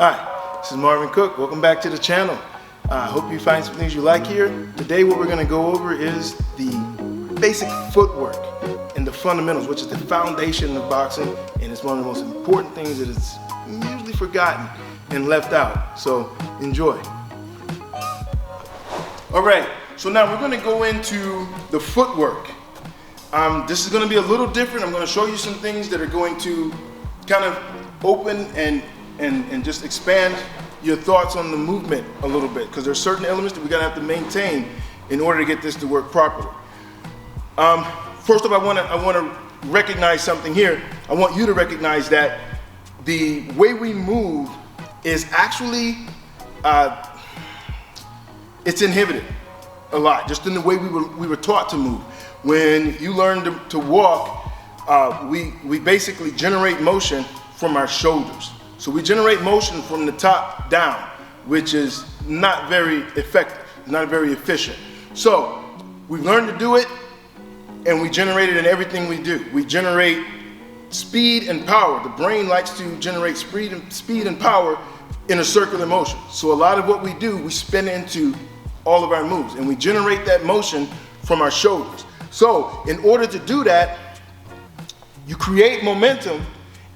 Hi, this is Marvin Cook. Welcome back to the channel. I hope you find some things you like here. Today what we're going to go over is the basic footwork and the fundamentals, which is the foundation of boxing, and it's one of the most important things that is usually forgotten and left out. So enjoy. Alright, so now we're going to go into the footwork. This is going to be a little different. I'm going to show you some things that are going to kind of open and just expand your thoughts on the movement a little bit, because there's certain elements that we're going to have to maintain in order to get this to work properly. First off, I want to recognize something here. I want you to recognize that the way we move is actually it's inhibited a lot, just in the way we were taught to move. When you learn to walk, we basically generate motion from our shoulders. So we generate motion from the top down, which is not very effective, not very efficient. So we've learned to do it, and we generate it in everything we do. We generate speed and power. The brain likes to generate speed and power in a circular motion. So a lot of what we do, we spin into all of our moves, and we generate that motion from our shoulders. So in order to do that, you create momentum,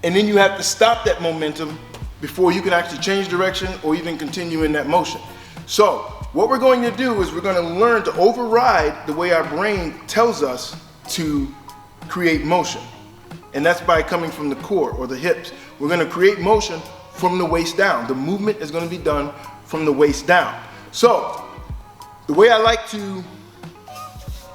and then you have to stop that momentum before you can actually change direction or even continue in that motion. So what we're going to do is we're going to learn to override the way our brain tells us to create motion. And that's by coming from the core or the hips. We're going to create motion from the waist down. The movement is going to be done from the waist down. So the way I like to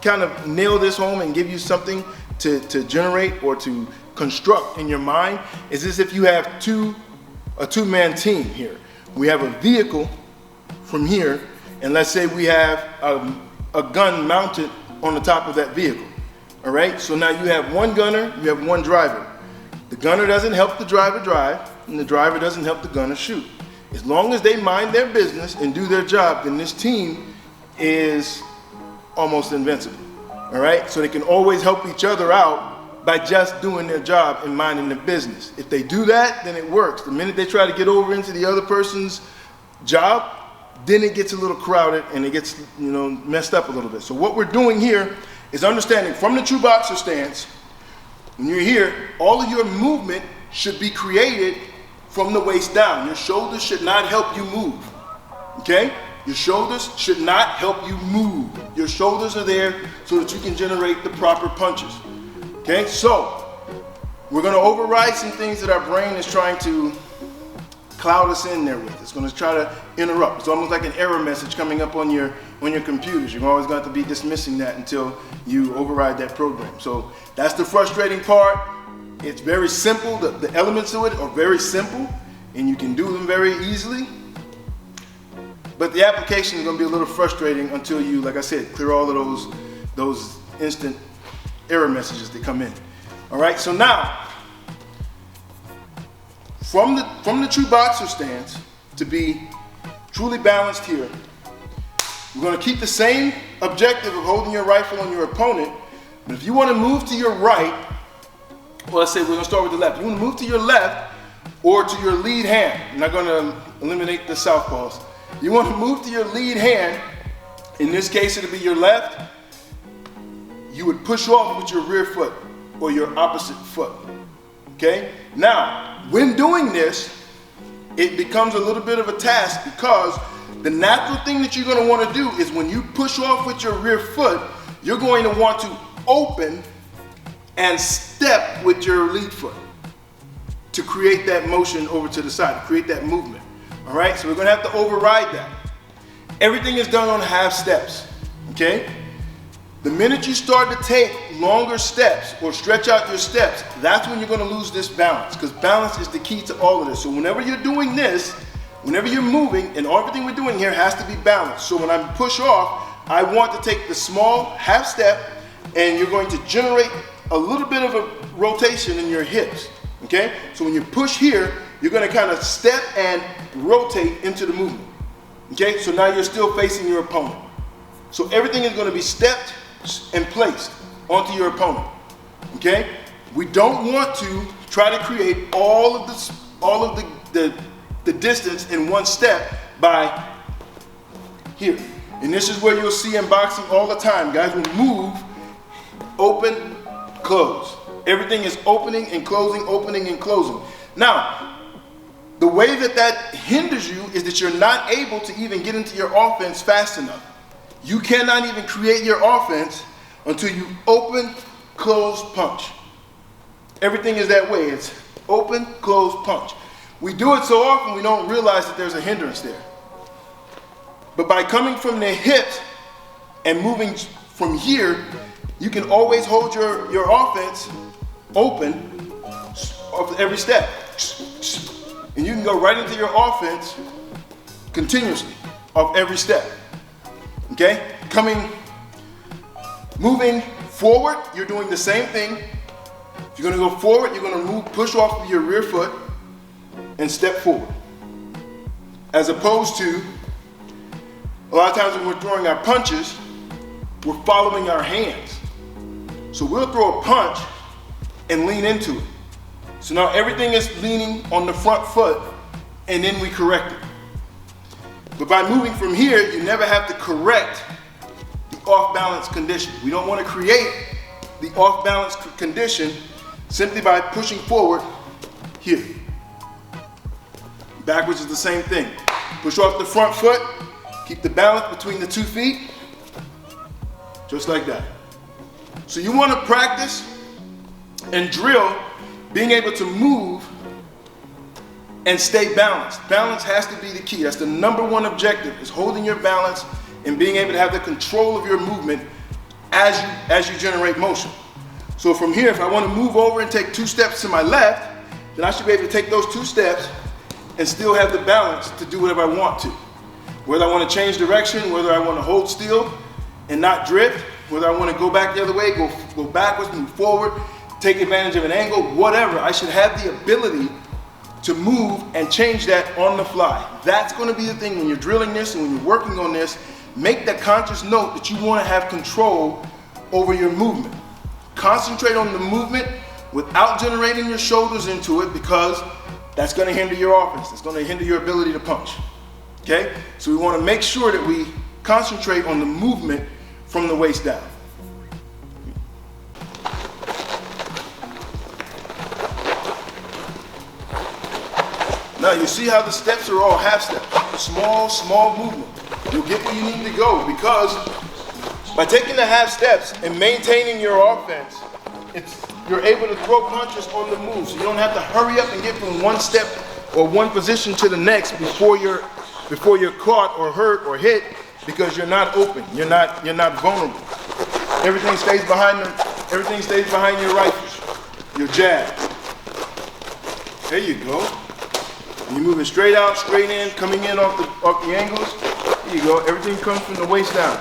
kind of nail this home and give you something to generate or to construct in your mind is as if you have a two-man team here. We have a vehicle from here, and let's say we have a gun mounted on the top of that vehicle. All right, so now you have one gunner, you have one driver. The gunner doesn't help the driver drive, and the driver doesn't help the gunner shoot. As long as they mind their business and do their job, then this team is almost invincible. All right, so they can always help each other out by just doing their job and minding their business. If they do that, then it works. The minute they try to get over into the other person's job, then it gets a little crowded and it gets, messed up a little bit. So what we're doing here is understanding from the true boxer stance, when you're here, all of your movement should be created from the waist down. Your shoulders should not help you move, okay? Your shoulders should not help you move. Your shoulders are there so that you can generate the proper punches. Okay, so we're going to override some things that our brain is trying to cloud us in there with. It's going to try to interrupt. It's almost like an error message coming up on your computers. You're always going to be dismissing that until you override that program. So that's the frustrating part. It's very simple. The elements of it are very simple, and you can do them very easily. But the application is going to be a little frustrating until you, like I said, clear all of those instant error messages that come in. All right, so now from the true boxer stance, to be truly balanced here, we're going to keep the same objective of holding your rifle on your opponent. But if you want to move to your right, well, let's say we're going to start with the left. You want to move to your left or to your lead hand. I'm not going to eliminate the southpaws. You want to move to your lead hand. In this case, it'll be your left. You would push off with your rear foot or your opposite foot, okay? Now, when doing this, it becomes a little bit of a task, because the natural thing that you're going to want to do is when you push off with your rear foot, you're going to want to open and step with your lead foot to create that motion over to the side, to create that movement, all right? So we're going to have to override that. Everything is done on half steps, okay? The minute you start to take longer steps or stretch out your steps, that's when you're going to lose this balance, because balance is the key to all of this. So whenever you're doing this, whenever you're moving, and everything we're doing here has to be balanced. So when I push off, I want to take the small half step, and you're going to generate a little bit of a rotation in your hips, okay? So when you push here, you're going to kind of step and rotate into the movement, okay? So now you're still facing your opponent. So everything is going to be stepped and placed onto your opponent, okay? We don't want to try to create all of the distance in one step by here. And this is where you'll see in boxing all the time. Guys will move, open, close. Everything is opening and closing, opening and closing. Now, the way that hinders you is that you're not able to even get into your offense fast enough. You cannot even create your offense until you open, close, punch. Everything is that way. It's open, close, punch. We do it so often we don't realize that there's a hindrance there. But by coming from the hips and moving from here, you can always hold your offense open of every step. And you can go right into your offense continuously of every step. Okay? Moving forward, you're doing the same thing. If you're going to go forward, you're going to move, push off of your rear foot and step forward. As opposed to, a lot of times when we're throwing our punches, we're following our hands. So we'll throw a punch and lean into it. So now everything is leaning on the front foot and then we correct it. But by moving from here, you never have to correct the off-balance condition. We don't want to create the off-balance condition simply by pushing forward here. Backwards is the same thing. Push off the front foot, keep the balance between the 2 feet, just like that. So you want to practice and drill being able to move and stay balanced. Balance has to be the key. That's the number one objective, is holding your balance and being able to have the control of your movement as you generate motion. So from here, if I want to move over and take 2 steps to my left, then I should be able to take those 2 steps and still have the balance to do whatever I want to. Whether I want to change direction, whether I want to hold still and not drift, whether I want to go back the other way, go backwards, move forward, take advantage of an angle, whatever, I should have the ability to move and change that on the fly. That's going to be the thing when you're drilling this and when you're working on this. Make that conscious note that you want to have control over your movement. Concentrate on the movement without generating your shoulders into it, because that's going to hinder your offense. It's going to hinder your ability to punch. Okay? So we want to make sure that we concentrate on the movement from the waist down. Now you see how the steps are all half steps. Small movement. You'll get where you need to go, because by taking the half steps and maintaining your offense, you're able to throw punches on the move. So you don't have to hurry up and get from one step or one position to the next before you're caught or hurt or hit, because you're not open. You're not vulnerable. Everything stays behind your rifles, your jab. There you go. And you're moving straight out, straight in, coming in off the angles. There you go. Everything comes from the waist down.